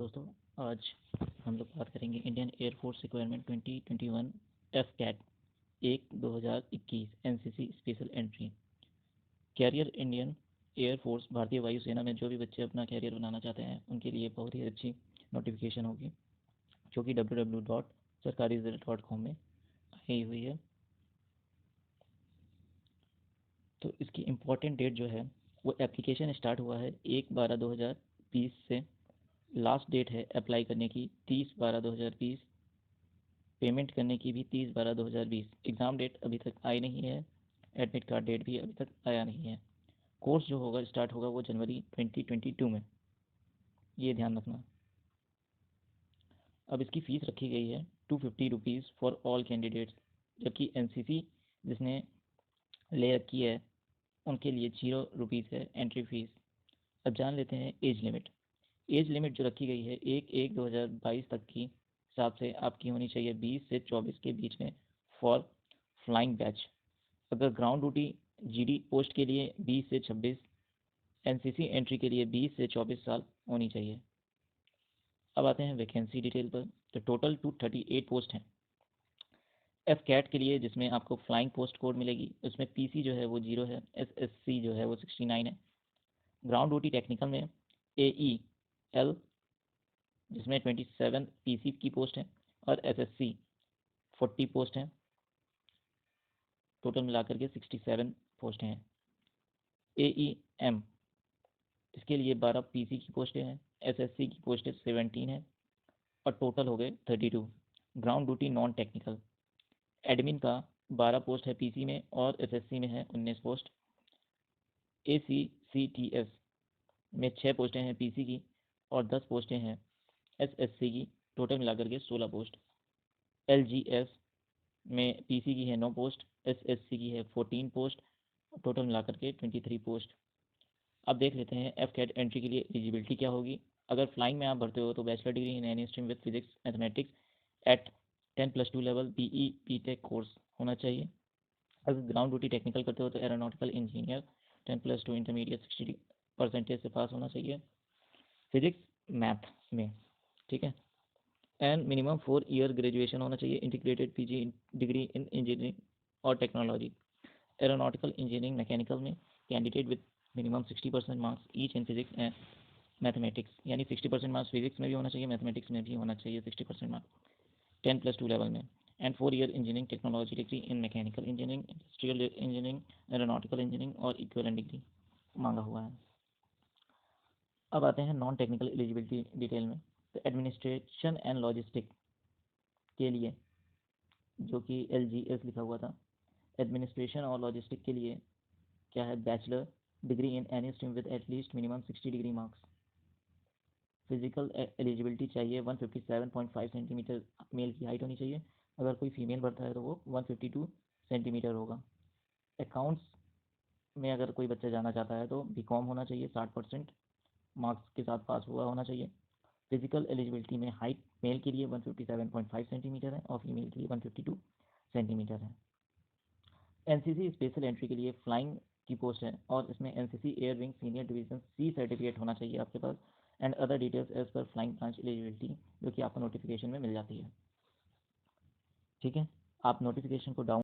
दोस्तों, आज हम लोग बात करेंगे Indian air force requirement 2021 AFCAT 1/2021 NCC special entry. Career Indian air force भारतीय वायुसेना में जो भी बच्चे अपना कैरियर बनाना चाहते हैं उनके लिए बहुत ही अच्छी नोटिफिकेशन होगी, जो कि www.sarkarizrilt.com में आई हुई है। तो इसकी इम्पोर्टेंट डेट जो है वो एप्लीकेशन स्टार्ट हुआ है 1/12/2020 से। लास्ट डेट है अप्लाई करने की 30/12/2020, पेमेंट करने की भी 30/12/2020। एग्ज़ाम डेट अभी तक आई नहीं है, एडमिट कार्ड डेट भी अभी तक आया नहीं है। कोर्स जो होगा स्टार्ट होगा वो जनवरी 2022 में, ये ध्यान रखना। अब इसकी फ़ीस रखी गई है 250 रुपीज़ फॉर ऑल कैंडिडेट्स, जबकि एनसीसी जिसने ले रखी है उनके लिए 0 रुपीज़ है एंट्री फीस। अब जान लेते हैं एज लिमिट। एज लिमिट जो रखी गई है 1/1/2022 तक की हिसाब से आपकी होनी चाहिए 20 से 24 के बीच में फॉर फ्लाइंग बैच। अगर ग्राउंड ड्यूटी जीडी पोस्ट के लिए 20 से 26, एनसीसी एंट्री के लिए 20 से 24 साल होनी चाहिए। अब आते हैं वैकेंसी डिटेल पर। तो टोटल 238 पोस्ट हैं एफ कैट के लिए, जिसमें आपको फ्लाइंग पोस्ट कोड मिलेगी। उसमें पीसी जो है वो 0 है, एसएससी जो है वो 69 है। ग्राउंड ड्यूटी टेक्निकल में एई एल जिसमें 27 पीसी की पोस्ट है और एसएससी 40 पोस्ट हैं। टोटल मिलाकर के 67 पोस्ट हैं। एईएम इसके लिए 12 पीसी की पोस्टें हैं, एसएससी की पोस्टें 17 हैं और टोटल हो गए 32। Ground duty non technical admin का 12 पोस्ट है पीसी में और एसएससी में है 19 पोस्ट। एसीसीटीएस में 6 पोस्टें हैं पीसी की और 10 पोस्टें हैं एसएससी की, टोटल मिलाकर के 16 पोस्ट। एलजीएस में पीसी की है 9 पोस्ट, एसएससी की है 14 पोस्ट, टोटल मिलाकर के 23 पोस्ट। अब देख लेते हैं एफ कैट एंट्री के लिए एलिजिबिलिटी क्या होगी। अगर फ्लाइंग में आप भरते हो तो bachelor degree in any stream with physics mathematics at 10+2 level BE BTech course होना चाहिए। अगर ग्राउंड ड्यूटी टेक्निकल करते हो तो एरोनॉटिकल इंजीनियर 10+2 इंटरमीडिएट 60% से पास होना चाहिए फिजिक्स मैथ में, ठीक है। एंड मिनिमम 4 ईयर ग्रेजुएशन होना चाहिए, integrated PG degree in engineering और टेक्नोलॉजी। एरोनॉटिकल इंजीनियरिंग मैकेनिकल में candidate with minimum 60% marks each in physics and mathematics, यानी 60% मार्क्स फिजिक्स में भी होना चाहिए, मैथमेटिक्स में भी होना चाहिए 60% मार्क्स 10+2 लेवल में। And 4 year engineering technology degree in mechanical engineering, industrial engineering, aeronautical engineering और इक्विवेलेंट डिग्री मांगा हुआ है। अब आते हैं नॉन टेक्निकल एलिजिबिलिटी डिटेल में। तो एडमिनिस्ट्रेशन एंड लॉजिस्टिक के लिए, जो कि एलजीएस लिखा हुआ था, एडमिनिस्ट्रेशन और लॉजिस्टिक के लिए क्या है, bachelor degree in any stream with at least minimum 60 degree marks. Physical eligibility चाहिए 157.5 सेंटीमीटर मेल की हाइट होनी चाहिए। अगर कोई फीमेल भरता है तो वो 152 सेंटीमीटर होगा। अकाउंट्स में अगर कोई बच्चा जाना चाहता है तो बीकॉम होना चाहिए, 60% मार्क्स के साथ पास हुआ होना चाहिए। फिजिकल एलिजिबिलिटी में हाइट मेल के लिए 157.5 सेंटीमीटर है और फीमेल के लिए 152 सेंटीमीटर है। एनसीसी स्पेशल एंट्री के लिए फ्लाइंग की पोस्ट है और इसमें NCC air wing senior division C certificate होना चाहिए आपके पास। And other details as per flying branch eligibility, जो कि आपको नोटिफिकेशन में मिल जाती है, ठीक है। आप नोटिफिकेशन को डाउन